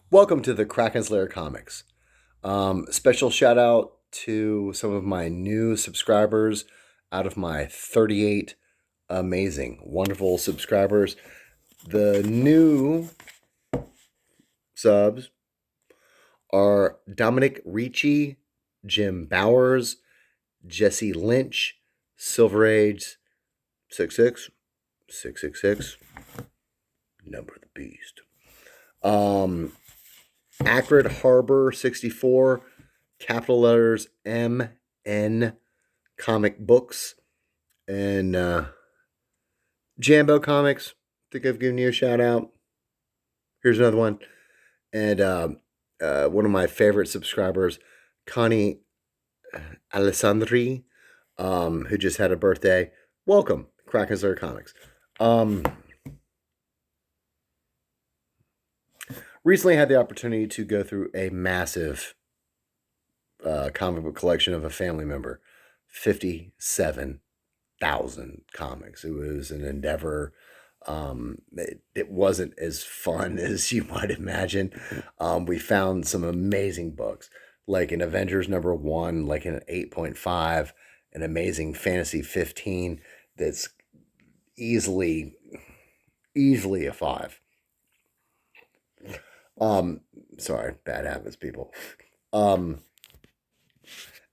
Welcome to the Krakens Lair Comics. Special shout out to some of my new subscribers out of my 38 amazing, wonderful subscribers. The new subs are Dominic Ricci, Jim Bowers, Jesse Lynch, Silver Age 66, 666, Number of the Beast. Acrid Harbor 64, capital letters MN Comic Books, and Jambo Comics. I think I've given you a shout out. Here's another one. And one of my favorite subscribers, Connie Alessandri, who just had a birthday. Welcome, Krakens Lair Comics. Recently had the opportunity to go through a massive comic book collection of a family member, 57,000 comics. It was an endeavor. It wasn't as fun as you might imagine. We found some amazing books, like an Avengers #1, like an 8.5, an Amazing Fantasy 15 that's easily a 5. Sorry, bad habits, people.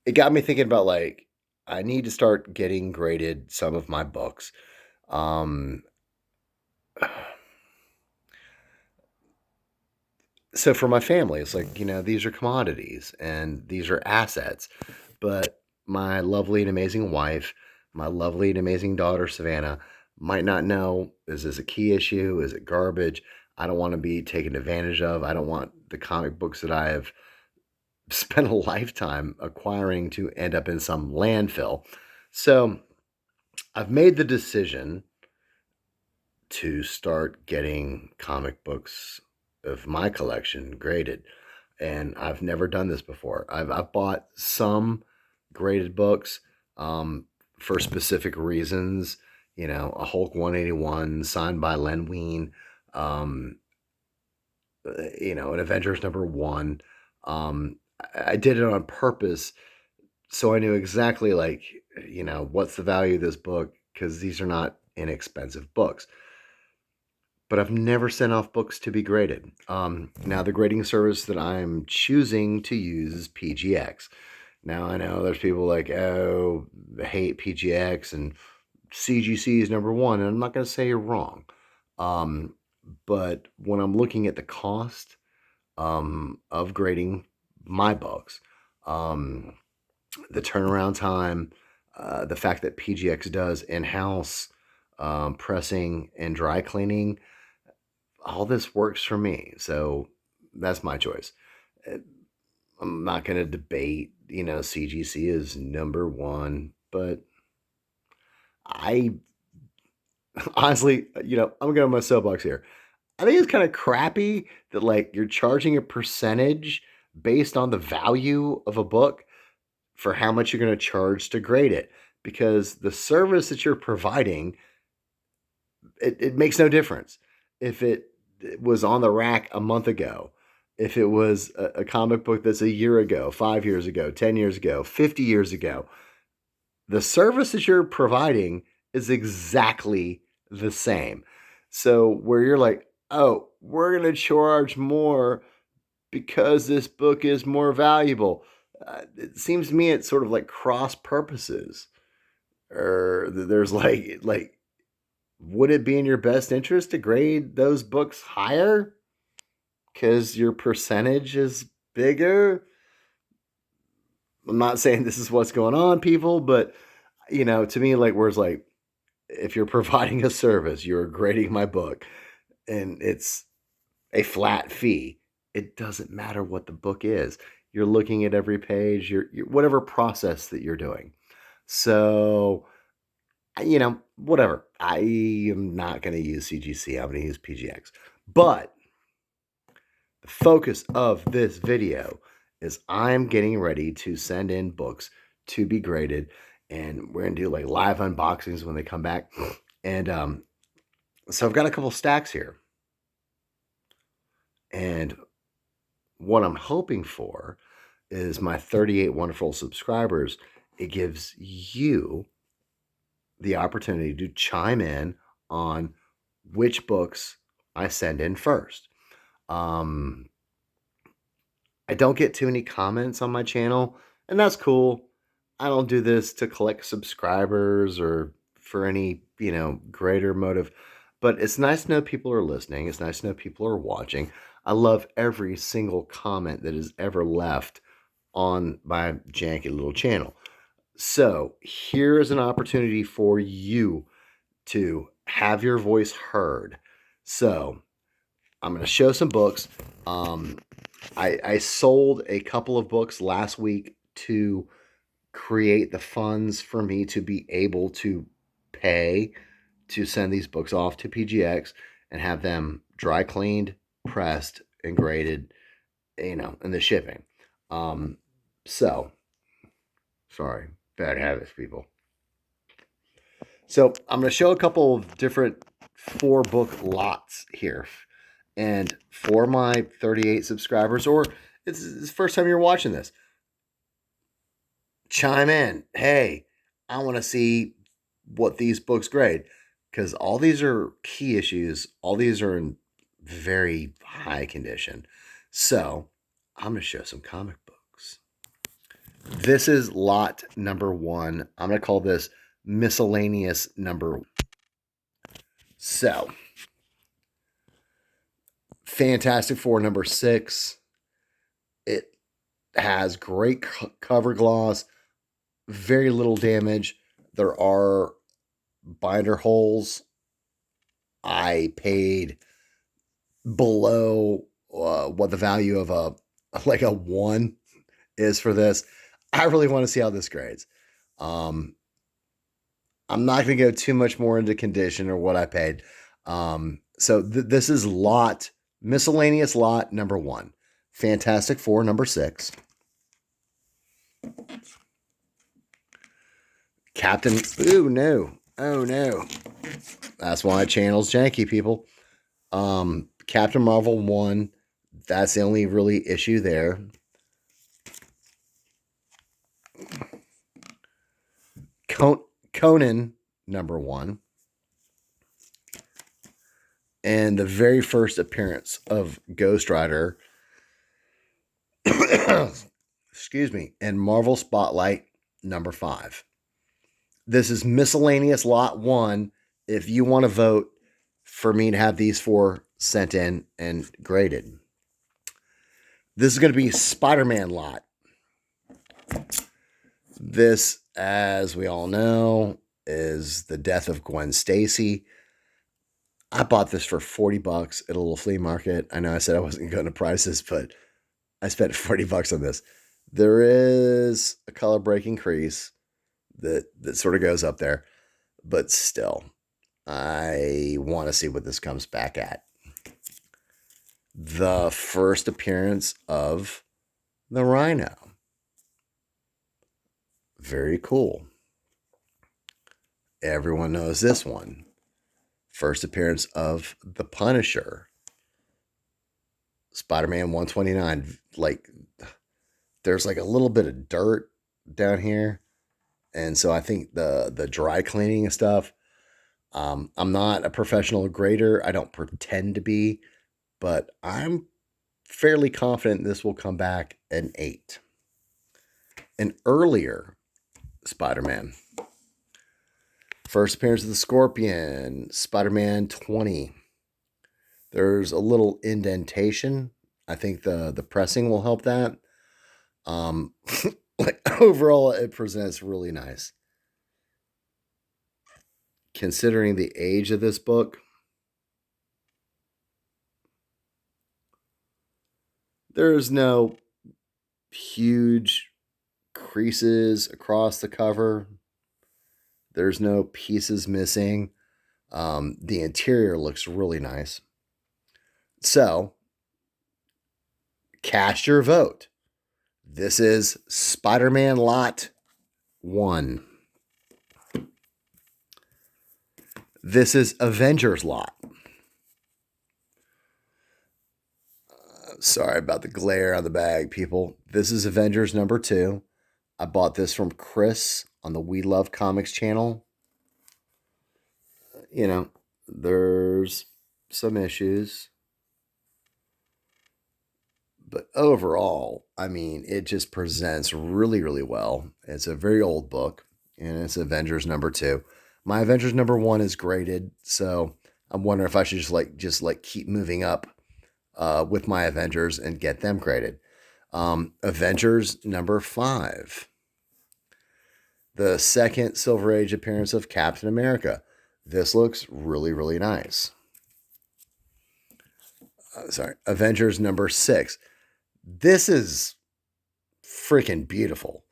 It got me thinking about, like, I need to start getting graded some of my books. So for my family, it's like, these are commodities and these are assets. But my lovely and amazing wife, my lovely and amazing daughter, Savannah, might not know, is this a key issue? Is it garbage? I don't want to be taken advantage of. I don't want the comic books that I have spent a lifetime acquiring to end up in some landfill. So I've made the decision to start getting comic books of my collection graded. And I've never done this before. I've bought some graded books for specific reasons. A Hulk 181 signed by Len Wein. An Avengers #1. I did it on purpose so I knew exactly, like, what's the value of this book, because these are not inexpensive books. But I've never sent off books to be graded. Now, the grading service that I'm choosing to use is PGX. Now, I know there's people like, oh, I hate PGX and CGC is #1, and I'm not going to say you're wrong. But when I'm looking at the cost of grading my books, the turnaround time, the fact that PGX does in-house pressing and dry cleaning, all this works for me. So that's my choice. I'm not going to debate, CGC is #1, but I honestly, I'm going on my soapbox here. I think it's kind of crappy that, like, you're charging a percentage based on the value of a book for how much you're going to charge to grade it, because the service that you're providing, it makes no difference if it was on the rack a month ago, if it was a comic book that's a year ago, 5 years ago, 10 years ago, 50 years ago. The service that you're providing is exactly the same. So where you're like, oh, we're going to charge more because this book is more valuable. It seems to me it's sort of like cross purposes, or there's like, would it be in your best interest to grade those books higher because your percentage is bigger? I'm not saying this is what's going on, people, but to me, like, where's like, if you're providing a service, you're grading my book, and it's a flat fee. It doesn't matter what the book is. You're looking at every page, you're whatever process that you're doing. So, whatever. I am not going to use CGC. I'm going to use PGX. But the focus of this video is I'm getting ready to send in books to be graded, and we're going to do like live unboxings when they come back. And so I've got a couple stacks here. And what I'm hoping for is my 38 wonderful subscribers. It gives you the opportunity to chime in on which books I send in first. Um, I don't get too many comments on my channel, and that's cool. I don't do this to collect subscribers or for any, greater motive, but it's nice to know people are listening. It's nice to know people are watching. I love every single comment that is ever left on my janky little channel. So, here is an opportunity for you to have your voice heard. So, I'm going to show some books. I sold a couple of books last week to create the funds for me to be able to pay to send these books off to PGX and have them dry cleaned, pressed, and graded, and the shipping. Um, so, sorry, bad habits, people. So I'm going to show a couple of different 4-book lots here. And for my 38 subscribers, or it's the first time you're watching this, chime in. Hey, I want to see what these books grade, because all these are key issues. All these are in very high condition. So I'm going to show some comic books. This is lot number 1. I'm going to call this miscellaneous number 1. So, Fantastic Four number 6. It has great cover gloss, very little damage. There are binder holes. I paid below what the value of a 1 is for this. I really want to see how this grades. I'm not going to go too much more into condition or what I paid. So this is miscellaneous lot number 1. Fantastic Four number 6. Captain. Ooh, no. Oh, no. That's why channel's janky, people. Captain Marvel 1. That's the only really issue there. Conan number 1. And the very first appearance of Ghost Rider. Excuse me. And Marvel Spotlight number 5. This is miscellaneous lot 1. If you want to vote for me to have these 4 sent in and graded. This is going to be Spider-Man lot. This, as we all know, is the death of Gwen Stacy. I bought this for $40 at a little flea market. I know I said I wasn't going to price this, but I spent $40 on this. There is a color breaking crease that sort of goes up there, but still, I want to see what this comes back at. The first appearance of the Rhino. Very cool. Everyone knows this one. First appearance of the Punisher. Spider-Man 129. There's a little bit of dirt down here. And so I think the dry cleaning and stuff. I'm not a professional grader. I don't pretend to be. But I'm fairly confident this will come back an 8. An earlier Spider-Man. First appearance of the Scorpion, Spider-Man 20. There's a little indentation. I think the pressing will help that. Overall, it presents really nice. Considering the age of this book, there's no huge creases across the cover. There's no pieces missing. The interior looks really nice. So, cast your vote. This is Spider-Man Lot 1. This is Avengers Lot. Sorry about the glare on the bag, people. This is Avengers number 2. I bought this from Chris on the We Love Comics channel. You know, there's some issues, but overall, I mean, it just presents really, really well. It's a very old book, and it's Avengers number 2. My Avengers number 1 is graded, so I'm wondering if I should just keep moving up with my Avengers and get them graded. Avengers number 5, the second Silver Age appearance of Captain America. This looks really, really nice. Avengers number 6. This is freaking beautiful.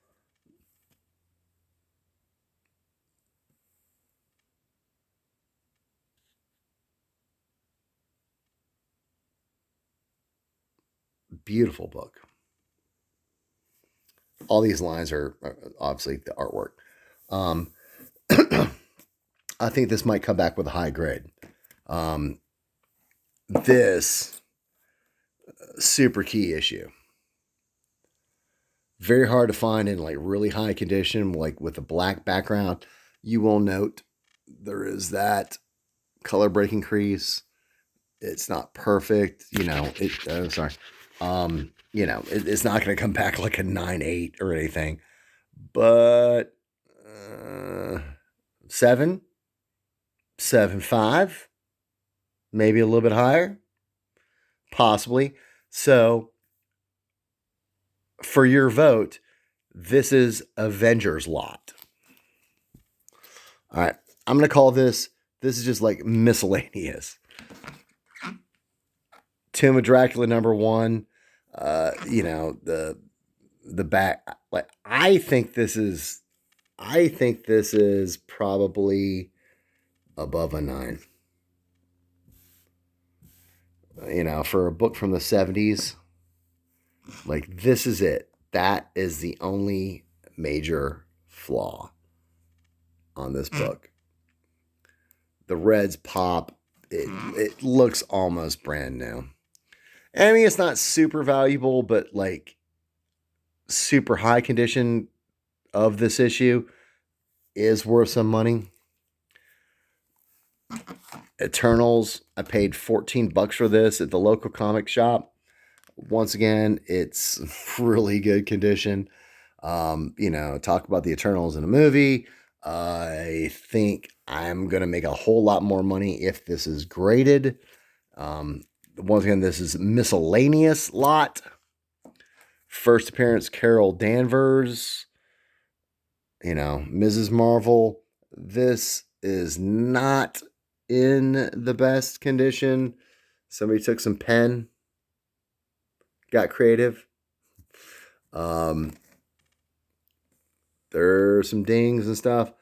Beautiful book. All these lines are obviously the artwork. I think this might come back with a high grade. This super key issue. Very hard to find in like really high condition, like with a black background. You will note there is that color breaking crease. It's not perfect, sorry. It's not going to come back like a 9.8 or anything, but 7, 7.5, maybe a little bit higher, possibly. So, for your vote, this is Avengers lot. All right, I'm going to call this is just like miscellaneous. Tomb of Dracula number 1, the back, like I think this is probably above a 9. For a book from the 70s, like this is it. That is the only major flaw on this book. The reds pop. It looks almost brand new. I mean, it's not super valuable, but like super high condition of this issue is worth some money. Eternals, I paid $14 for this at the local comic shop. Once again, it's really good condition. Talk about the Eternals in a movie. I think I'm going to make a whole lot more money if this is graded. Once again, this is miscellaneous lot. First appearance, Carol Danvers. Mrs. Marvel. This is not in the best condition. Somebody took some pen, got creative. There's some dings and stuff,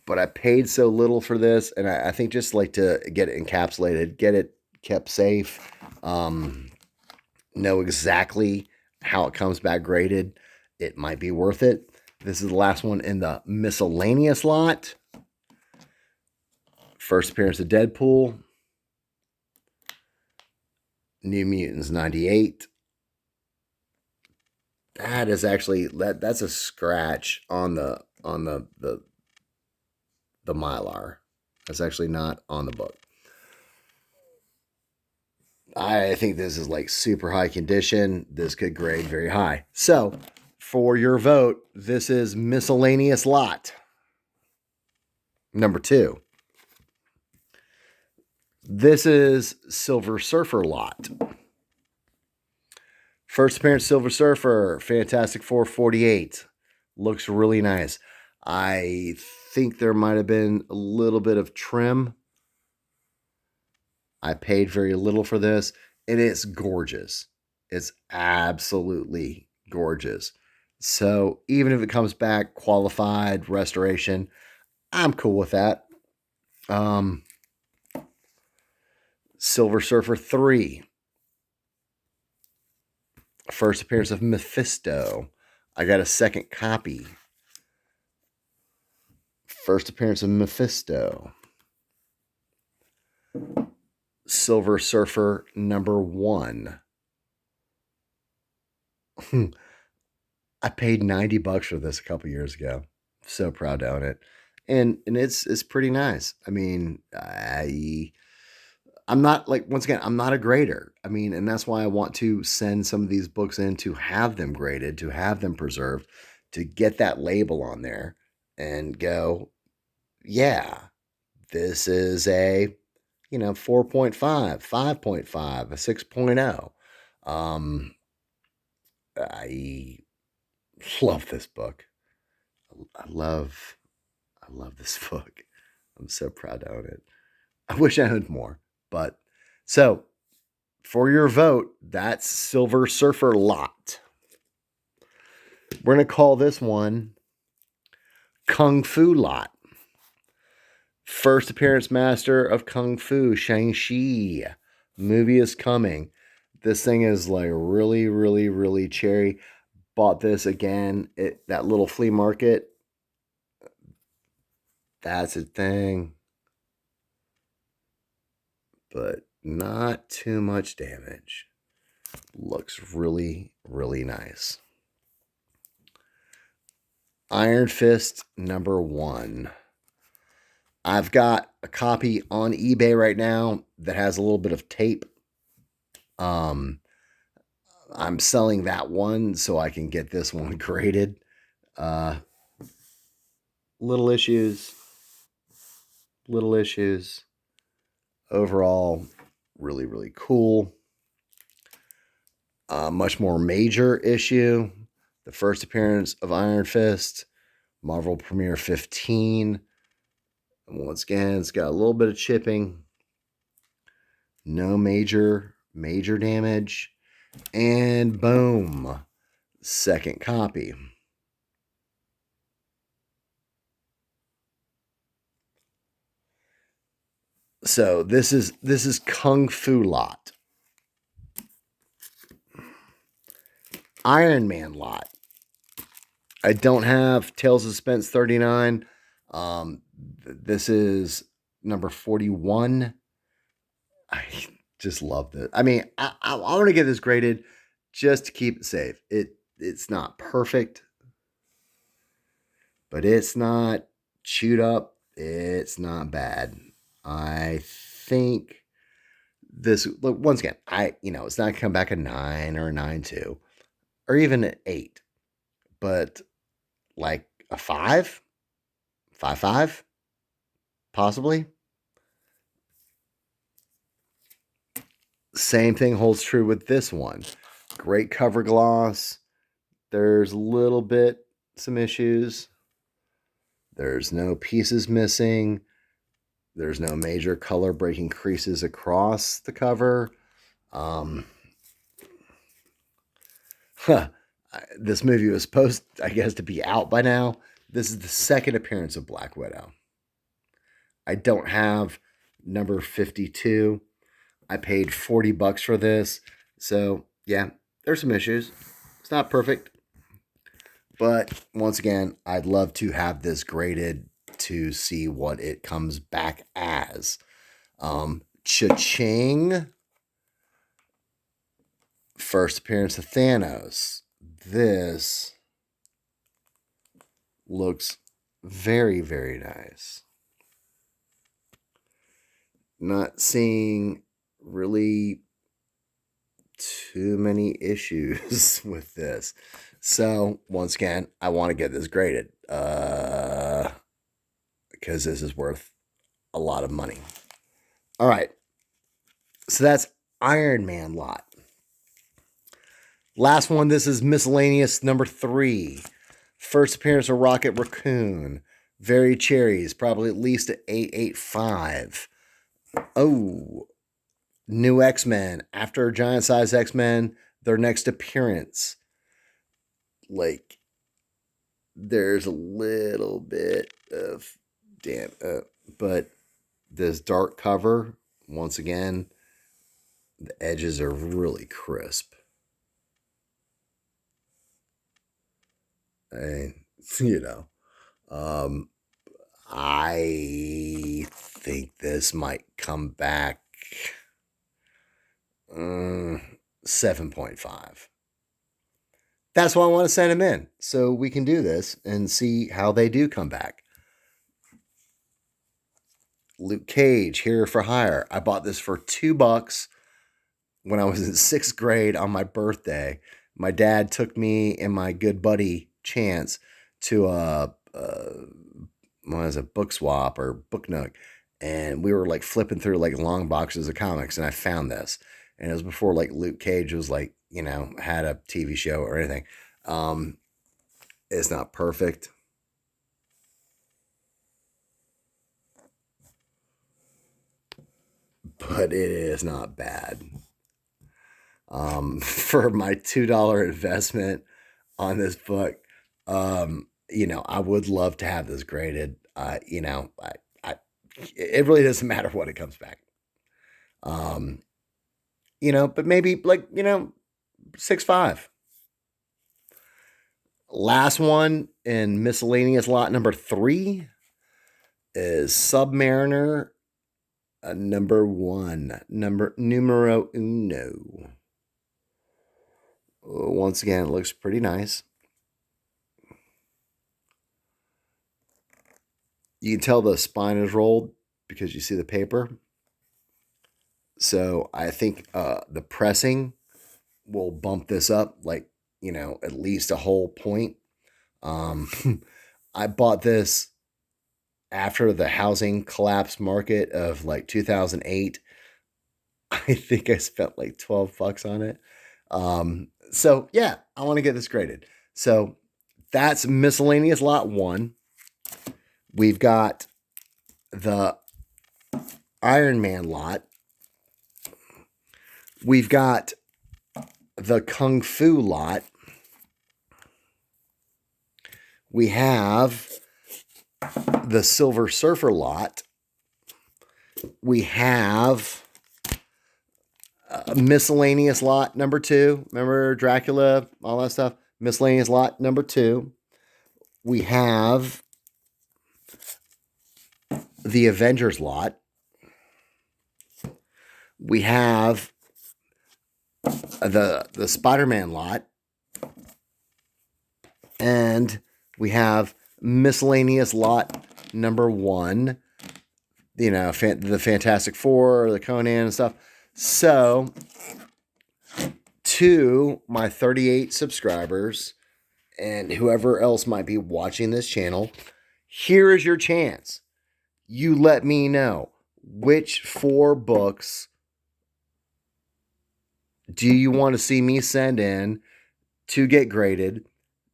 but I paid so little for this, and I think just like to get it encapsulated, get it kept safe, know exactly how it comes back graded. It might be worth it. This is the last one in the miscellaneous lot. First appearance of Deadpool. New Mutants 98. That is actually that's a scratch on the Mylar. That's actually not on the book. I think this is like super high condition. This could grade very high. So, for your vote, this is miscellaneous lot number 2. This is Silver Surfer lot. First appearance, Silver Surfer, Fantastic Four 48. Looks really nice. I think there might have been a little bit of trim. I paid very little for this, and it's gorgeous. It's absolutely gorgeous. So even if it comes back qualified restoration, I'm cool with that. Silver Surfer 3. First appearance of Mephisto. I got a second copy. First appearance of Mephisto. Silver Surfer #1. I paid $90 for this a couple years ago. So proud to own it. And it's pretty nice. I mean, I'm not like, once again, I'm not a grader. I mean, and that's why I want to send some of these books in to have them graded, to have them preserved, to get that label on there and go, yeah, this is a, 4.5, 5.5, a 6.0. I love this book. I love I love this book. I'm so proud to own it. I wish I owned more, but so for your vote, that's Silver Surfer Lot. We're gonna call this one Kung Fu Lot. First appearance master of Kung Fu, Shang-Chi. Movie is coming. This thing is like really, really, really cherry. Bought this again at that little flea market. That's a thing. But not too much damage. Looks really, really nice. Iron Fist #1. I've got a copy on eBay right now that has a little bit of tape. I'm selling that one so I can get this one graded. Little issues. Overall, really, really cool. Much more major issue. The first appearance of Iron Fist, Marvel Premiere 15. And once again, it's got a little bit of chipping. No major damage. And boom, second copy. So this is Kung Fu Lot. Iron Man Lot. I don't have Tales of Suspense 39. This is number 41. I just love this. I mean, I want to get this graded just to keep it safe. It's not perfect, but it's not chewed up. It's not bad. I think this, look, once again, it's not gonna come back a 9 or a 9.2 or even an 8, but like a 5, 5.5, possibly. Same thing holds true with this one. Great cover gloss. There's a little bit, some issues. There's no pieces missing. There's no major color breaking creases across the cover. This movie was supposed, I guess, to be out by now. This is the second appearance of Black Widow. I don't have number 52. I paid $40 for this. So, yeah, there's some issues. It's not perfect. But once again, I'd love to have this graded to see what it comes back as. Cha-ching. First appearance of Thanos. This looks very, very nice. Not seeing really too many issues with this. So, once again, I want to get this graded because this is worth a lot of money. All right. So that's Iron Man Lot. Last one, this is miscellaneous #3. First appearance of Rocket Raccoon. Very cherries, probably at least an 8.85. Oh, new X-Men. After Giant Size X-Men, their next appearance. Like, there's a little bit of but this dark cover, once again, the edges are really crisp. And, I think this might come back 7.5. That's why I want to send them in, so we can do this and see how they do come back. Luke Cage, Here for Hire. I bought this for $2 when I was in 6th grade on my birthday. My dad took me and my good buddy Chance to a book swap or book nook, and we were like flipping through like long boxes of comics, and I found this, and it was before like Luke Cage was like, had a TV show or anything. It's not perfect, but it is not bad. For my $2 investment on this book, I would love to have this graded. It really doesn't matter what it comes back. But maybe 6.5. Last one in miscellaneous lot number 3 is Submariner number 1, numero uno. Once again, it looks pretty nice. You can tell the spine is rolled because you see the paper. So I think the pressing will bump this up at least a whole point. I bought this after the housing collapse market of 2008. I think I spent $12 on it. So yeah, I want to get this graded. So that's miscellaneous lot 1. We've got the Iron Man lot. We've got the Kung Fu lot. We have the Silver Surfer lot. We have miscellaneous lot number 2. Remember Dracula, all that stuff? Miscellaneous lot number 2. We have the Avengers lot. We have the Spider-Man lot. And we have miscellaneous lot number 1. The Fantastic Four, the Conan and stuff. So, to my 38 subscribers and whoever else might be watching this channel, here is your chance. You let me know which 4 books do you want to see me send in to get graded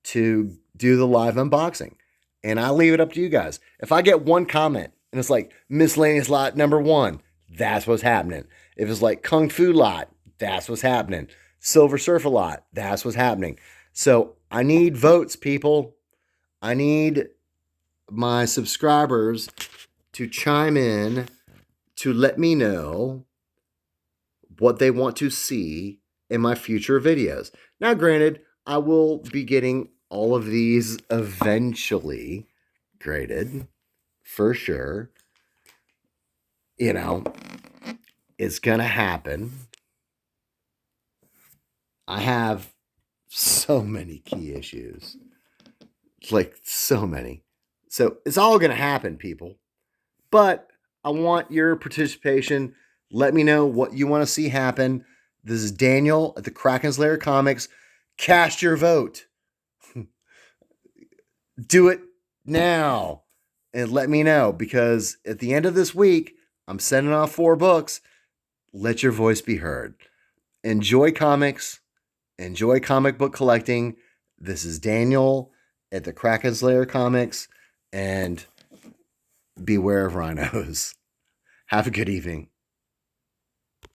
to do the live unboxing. And I leave it up to you guys. If I get one comment and it's like miscellaneous lot number 1, that's what's happening. If it's like Kung Fu lot, that's what's happening. Silver Surfer lot, that's what's happening. So I need votes, people. I need my subscribers to chime in to let me know what they want to see in my future videos. Now, granted, I will be getting all of these eventually graded, for sure. It's going to happen. I have so many key issues. So many. So it's all going to happen, people. But I want your participation. Let me know what you want to see happen. This is Daniel at the Krakens Lair Comics. Cast your vote. Do it now. And let me know, because at the end of this week, I'm sending off 4 books. Let your voice be heard. Enjoy comics. Enjoy comic book collecting. This is Daniel at the Krakens Lair Comics. And beware of rhinos. Have a good evening.